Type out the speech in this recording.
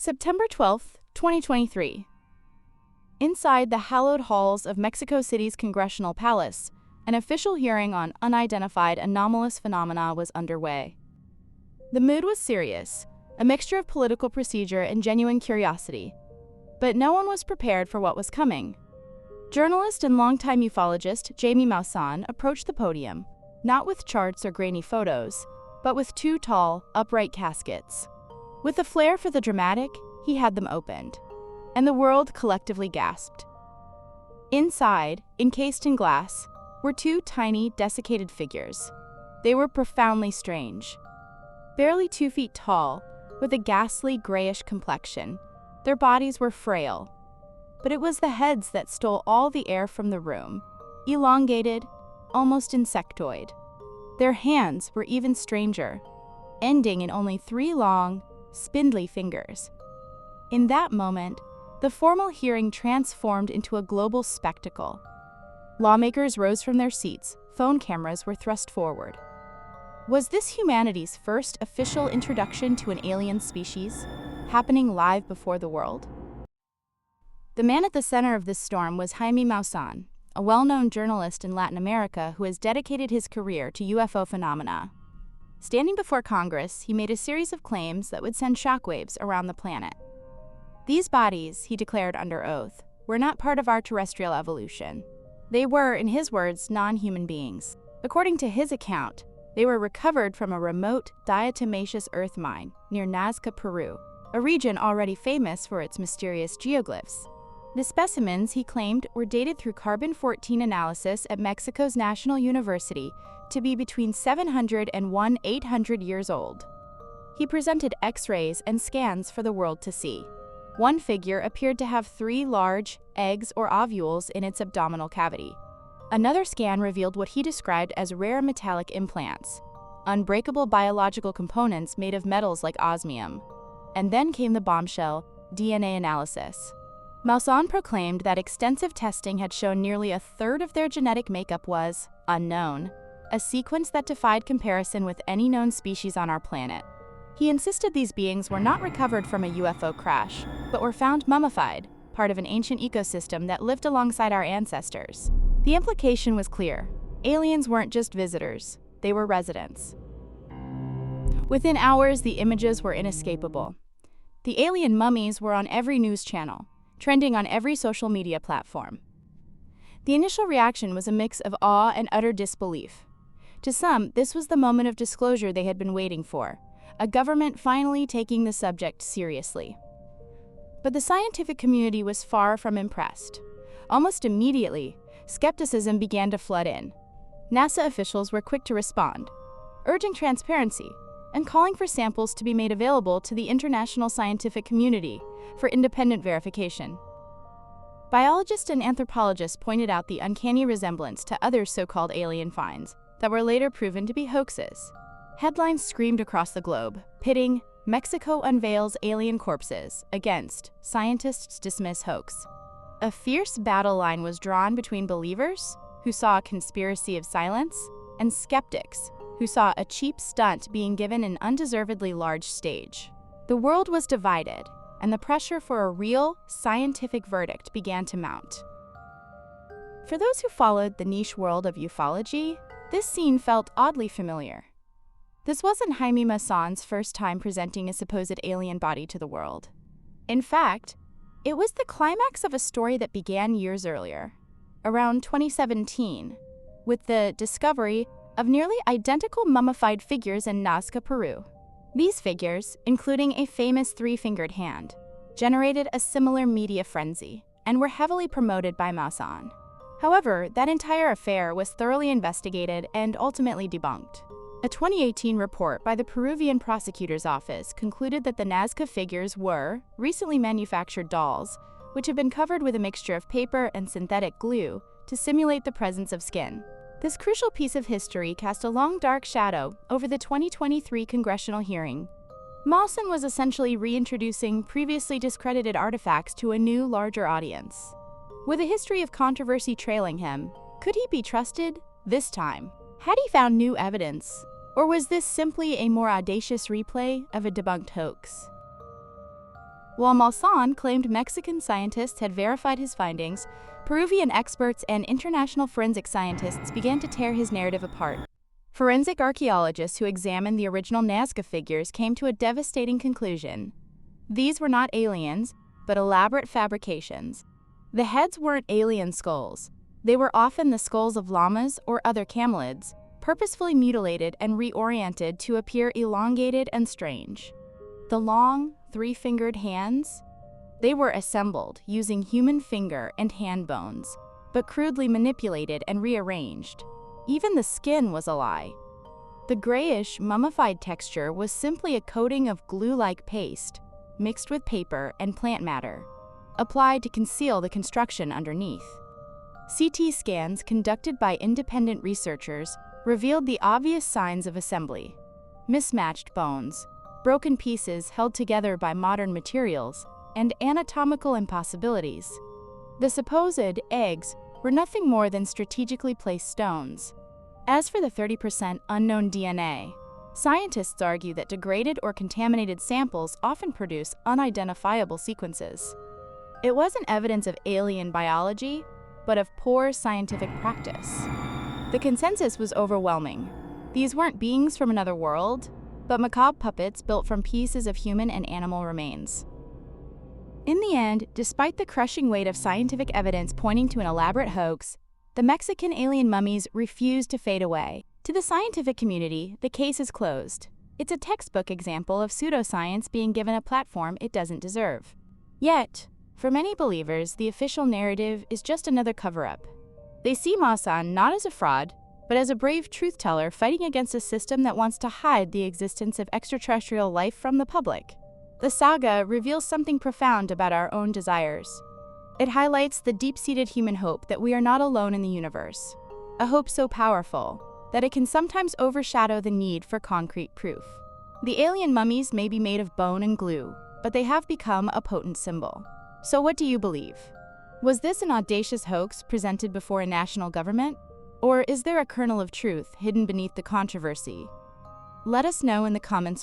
September 12, 2023. Inside the hallowed halls of Mexico City's Congressional Palace, an official hearing on unidentified anomalous phenomena was underway. The mood was serious, a mixture of political procedure and genuine curiosity. But no one was prepared for what was coming. Journalist and longtime ufologist Jaime Maussan approached the podium, not with charts or grainy photos, but with two tall, upright caskets. With a flair for the dramatic, he had them opened, and the world collectively gasped. Inside, encased in glass, were two tiny, desiccated figures. They were profoundly strange. Barely 2 feet tall, with a ghastly grayish complexion, their bodies were frail. But it was the heads that stole all the air from the room, elongated, almost insectoid. Their hands were even stranger, ending in only 3 long, spindly fingers. In that moment, the formal hearing transformed into a global spectacle. Lawmakers rose from their seats, phone cameras were thrust forward. Was this humanity's first official introduction to an alien species, happening live before the world? The man at the center of this storm was Jaime Maussan, a well-known journalist in Latin America who has dedicated his career to UFO phenomena. Standing before Congress, he made a series of claims that would send shockwaves around the planet. These bodies, he declared under oath, were not part of our terrestrial evolution. They were, in his words, non-human beings. According to his account, they were recovered from a remote, diatomaceous earth mine near Nazca, Peru, a region already famous for its mysterious geoglyphs. The specimens, he claimed, were dated through carbon-14 analysis at Mexico's National University to be between 700 and 800 years old. He presented X-rays and scans for the world to see. One figure appeared to have 3 large eggs or ovules in its abdominal cavity. Another scan revealed what he described as rare metallic implants, unbreakable biological components made of metals like osmium. And then came the bombshell, DNA analysis. Maussan proclaimed that extensive testing had shown nearly a third of their genetic makeup was unknown, a sequence that defied comparison with any known species on our planet. He insisted these beings were not recovered from a UFO crash, but were found mummified, part of an ancient ecosystem that lived alongside our ancestors. The implication was clear. Aliens weren't just visitors, they were residents. Within hours, the images were inescapable. The alien mummies were on every news channel, trending on every social media platform. The initial reaction was a mix of awe and utter disbelief. To some, this was the moment of disclosure they had been waiting for, a government finally taking the subject seriously. But the scientific community was far from impressed. Almost immediately, skepticism began to flood in. NASA officials were quick to respond, urging transparency and calling for samples to be made available to the international scientific community for independent verification. Biologists and anthropologists pointed out the uncanny resemblance to other so-called alien finds that were later proven to be hoaxes. Headlines screamed across the globe, pitting "Mexico unveils alien corpses" against "Scientists dismiss hoax." A fierce battle line was drawn between believers, who saw a conspiracy of silence, and skeptics, who saw a cheap stunt being given an undeservedly large stage. The world was divided, and the pressure for a real, scientific verdict began to mount. For those who followed the niche world of ufology, this scene felt oddly familiar. This wasn't Jaime Maussan's first time presenting a supposed alien body to the world. In fact, it was the climax of a story that began years earlier, around 2017, with the discovery of nearly identical mummified figures in Nazca, Peru. These figures, including a famous 3-fingered hand, generated a similar media frenzy and were heavily promoted by Maussan. However, that entire affair was thoroughly investigated and ultimately debunked. A 2018 report by the Peruvian prosecutor's office concluded that the Nazca figures were recently manufactured dolls, which have been covered with a mixture of paper and synthetic glue to simulate the presence of skin. This crucial piece of history cast a long dark shadow over the 2023 congressional hearing. Maussan was essentially reintroducing previously discredited artifacts to a new, larger audience. With a history of controversy trailing him, could he be trusted this time? Had he found new evidence? Or was this simply a more audacious replay of a debunked hoax? While Maussan claimed Mexican scientists had verified his findings, Peruvian experts and international forensic scientists began to tear his narrative apart. Forensic archaeologists who examined the original Nazca figures came to a devastating conclusion. These were not aliens, but elaborate fabrications. The heads weren't alien skulls. They were often the skulls of llamas or other camelids, purposefully mutilated and reoriented to appear elongated and strange. The long, three-fingered hands? They were assembled using human finger and hand bones, but crudely manipulated and rearranged. Even the skin was a lie. The grayish, mummified texture was simply a coating of glue-like paste, mixed with paper and plant matter, applied to conceal the construction underneath. CT scans conducted by independent researchers revealed the obvious signs of assembly: mismatched bones, broken pieces held together by modern materials, and anatomical impossibilities. The supposed eggs were nothing more than strategically placed stones. As for the 30% unknown DNA, scientists argue that degraded or contaminated samples often produce unidentifiable sequences. It wasn't evidence of alien biology, but of poor scientific practice. The consensus was overwhelming. These weren't beings from another world, but macabre puppets built from pieces of human and animal remains. In the end, despite the crushing weight of scientific evidence pointing to an elaborate hoax, the Mexican alien mummies refused to fade away. To the scientific community, the case is closed. It's a textbook example of pseudoscience being given a platform it doesn't deserve. Yet, for many believers, the official narrative is just another cover-up. They see Maussan not as a fraud, but as a brave truth-teller fighting against a system that wants to hide the existence of extraterrestrial life from the public. The saga reveals something profound about our own desires. It highlights the deep-seated human hope that we are not alone in the universe, a hope so powerful that it can sometimes overshadow the need for concrete proof. The alien mummies may be made of bone and glue, but they have become a potent symbol. So what do you believe? Was this an audacious hoax presented before a national government? Or is there a kernel of truth hidden beneath the controversy? Let us know in the comments